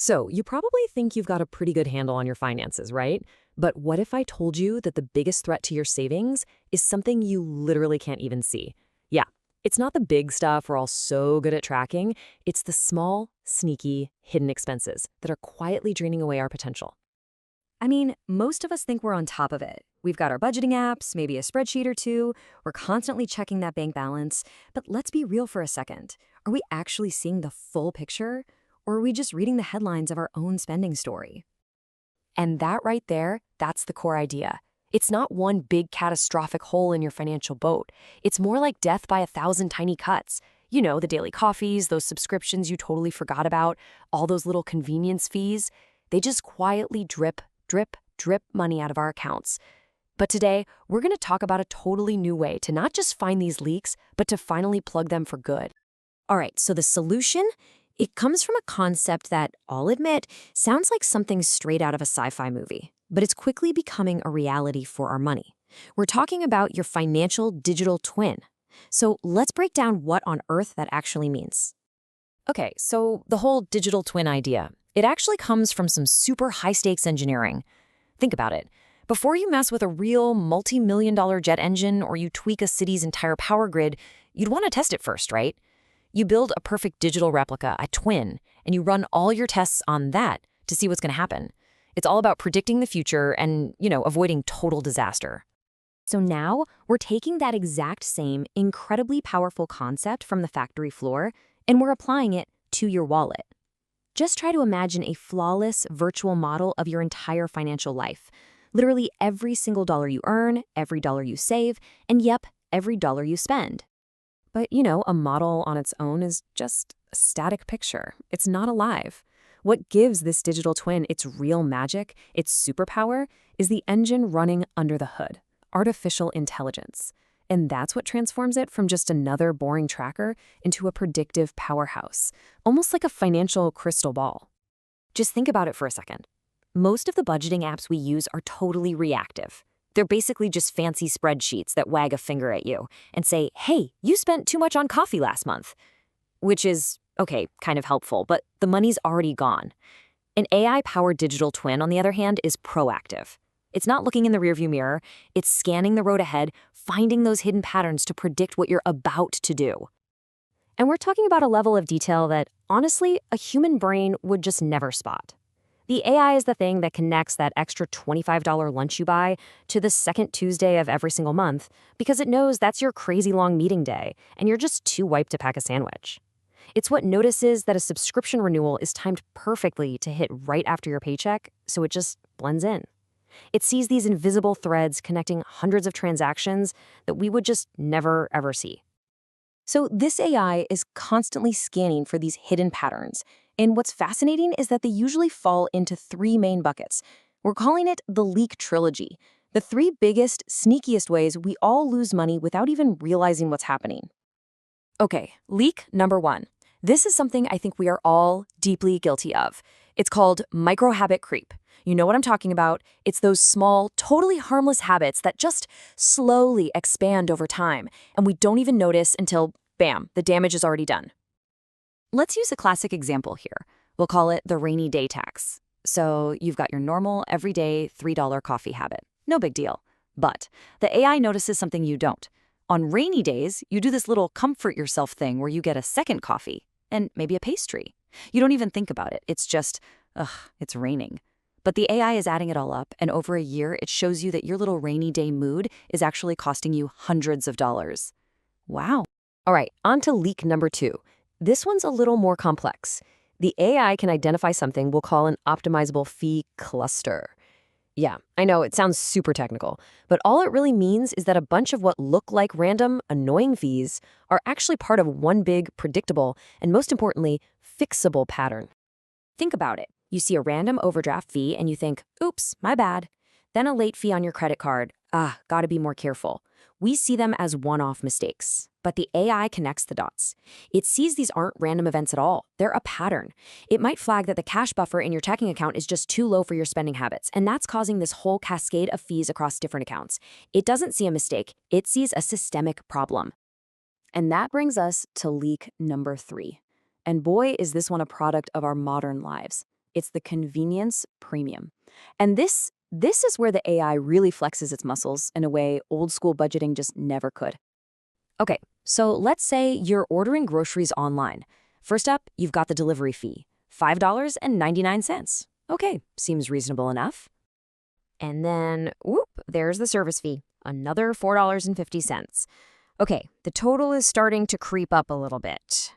So, you probably think you've got a pretty good handle on your finances, right? But what if I told you that the biggest threat to your savings is something you literally can't even see? Yeah, it's not the big stuff we're all so good at tracking. It's the small, sneaky, hidden expenses that are quietly draining away our potential. I mean, most of us think we're on top of it. We've got our budgeting apps, maybe a spreadsheet or two. We're constantly checking that bank balance. But let's be real for a second. Are we actually seeing the full picture? Or are we just reading the headlines of our own spending story? And that right there, that's the core idea. It's not one big catastrophic hole in your financial boat. It's more like death by 1,000 tiny cuts. You know, the daily coffees, those subscriptions you totally forgot about, all those little convenience fees. They just quietly drip, drip, drip money out of our accounts. But today, we're going to talk about a totally new way to not just find these leaks, but to finally plug them for good. All right, so the solution? It comes from a concept that, I'll admit, sounds like something straight out of a sci-fi movie, but it's quickly becoming a reality for our money. We're talking about your financial digital twin. So let's break down what on earth that actually means. Okay, so the whole digital twin idea, it actually comes from some super high-stakes engineering. Think about it. Before you mess with a real multi-million-dollar jet engine or you tweak a city's entire power grid, you'd want to test it first, right? You build a perfect digital replica, a twin, and you run all your tests on that to see what's going to happen. It's all about predicting the future and, avoiding total disaster. So now we're taking that exact same incredibly powerful concept from the factory floor and we're applying it to your wallet. Just try to imagine a flawless virtual model of your entire financial life. Literally every single dollar you earn, every dollar you save, and yep, every dollar you spend. But, a model on its own is just a static picture. It's not alive. What gives this digital twin its real magic, its superpower, is the engine running under the hood, artificial intelligence. And that's what transforms it from just another boring tracker into a predictive powerhouse, almost like a financial crystal ball. Just think about it for a second. Most of the budgeting apps we use are totally reactive. They're basically just fancy spreadsheets that wag a finger at you and say, hey, you spent too much on coffee last month. Which is, okay, kind of helpful, but the money's already gone. An AI-powered digital twin, on the other hand, is proactive. It's not looking in the rearview mirror. It's scanning the road ahead, finding those hidden patterns to predict what you're about to do. And we're talking about a level of detail that, honestly, a human brain would just never spot. The AI is the thing that connects that extra $25 lunch you buy to the second Tuesday of every single month because it knows that's your crazy long meeting day and you're just too wiped to pack a sandwich. It's what notices that a subscription renewal is timed perfectly to hit right after your paycheck, so it just blends in. It sees these invisible threads connecting hundreds of transactions that we would just never, ever see. So this AI is constantly scanning for these hidden patterns. And what's fascinating is that they usually fall into three main buckets. We're calling it the leak trilogy, the three biggest, sneakiest ways we all lose money without even realizing what's happening. Okay, leak number one. This is something I think we are all deeply guilty of. It's called micro-habit creep. You know what I'm talking about. It's those small, totally harmless habits that just slowly expand over time, and we don't even notice until, bam, the damage is already done. Let's use a classic example here. We'll call it the rainy day tax. So you've got your normal, everyday $3 coffee habit. No big deal. But the AI notices something you don't. On rainy days, you do this little comfort yourself thing where you get a second coffee and maybe a pastry. You don't even think about it. It's just, it's raining. But the AI is adding it all up, and over a year, it shows you that your little rainy day mood is actually costing you hundreds of dollars. Wow. All right, on to leak number two. This one's a little more complex. The AI can identify something we'll call an optimizable fee cluster. Yeah, I know it sounds super technical, but all it really means is that a bunch of what look like random, annoying fees are actually part of one big, predictable, and most importantly, fixable pattern. Think about it. You see a random overdraft fee and you think, oops, my bad. Then a late fee on your credit card. Gotta be more careful. We see them as one-off mistakes, but the AI connects the dots. It sees these aren't random events at all. They're a pattern. It might flag that the cash buffer in your checking account is just too low for your spending habits, and that's causing this whole cascade of fees across different accounts. It doesn't see a mistake. It sees a systemic problem. And that brings us to leak number three. And boy, is this one a product of our modern lives. It's the convenience premium. And this is where the AI really flexes its muscles in a way old school budgeting just never could. Okay, so let's say you're ordering groceries online. First up, you've got the delivery fee, $5.99. Okay, seems reasonable enough. And then, whoop, there's the service fee, another $4.50. Okay, the total is starting to creep up a little bit.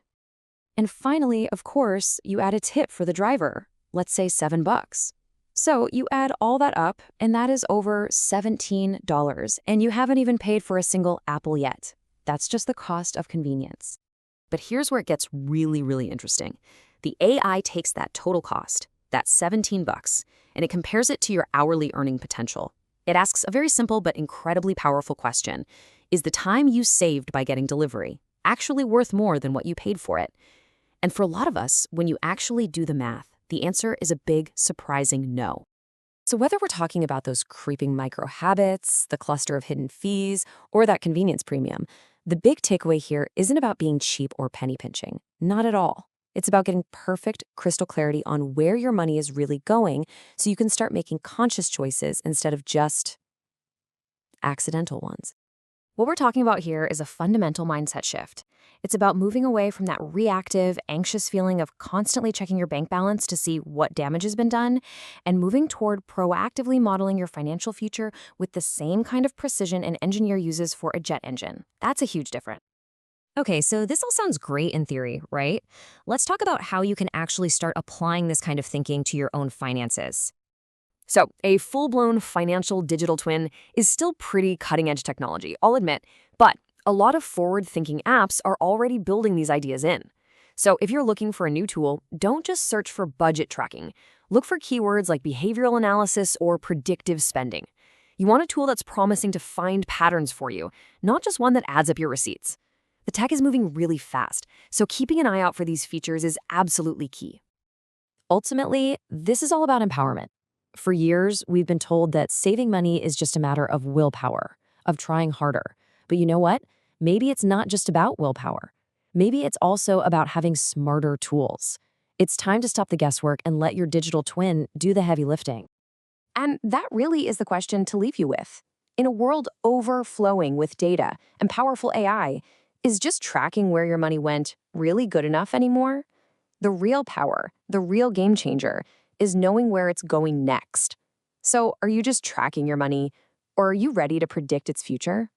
And finally, of course, you add a tip for the driver, let's say $7. So you add all that up, and that is over $17, and you haven't even paid for a single apple yet. That's just the cost of convenience. But here's where it gets really, really interesting. The AI takes that total cost, that $17, and it compares it to your hourly earning potential. It asks a very simple but incredibly powerful question. Is the time you saved by getting delivery actually worth more than what you paid for it? And for a lot of us, when you actually do the math, the answer is a big, surprising no. So whether we're talking about those creeping micro habits, the cluster of hidden fees, or that convenience premium, the big takeaway here isn't about being cheap or penny pinching. Not at all. It's about getting perfect, crystal clarity on where your money is really going so you can start making conscious choices instead of just accidental ones. What we're talking about here is a fundamental mindset shift. It's about moving away from that reactive, anxious feeling of constantly checking your bank balance to see what damage has been done, and moving toward proactively modeling your financial future with the same kind of precision an engineer uses for a jet engine. That's a huge difference. Okay, so this all sounds great in theory, right? Let's talk about how you can actually start applying this kind of thinking to your own finances. So, a full-blown financial digital twin is still pretty cutting-edge technology, I'll admit, but a lot of forward-thinking apps are already building these ideas in. So, if you're looking for a new tool, don't just search for budget tracking. Look for keywords like behavioral analysis or predictive spending. You want a tool that's promising to find patterns for you, not just one that adds up your receipts. The tech is moving really fast, so keeping an eye out for these features is absolutely key. Ultimately, this is all about empowerment. For years, we've been told that saving money is just a matter of willpower, of trying harder. But you know what? Maybe it's not just about willpower. Maybe it's also about having smarter tools. It's time to stop the guesswork and let your digital twin do the heavy lifting. And that really is the question to leave you with. In a world overflowing with data and powerful AI, is just tracking where your money went really good enough anymore? The real power, the real game changer, is knowing where it's going next. So, are you just tracking your money, or are you ready to predict its future?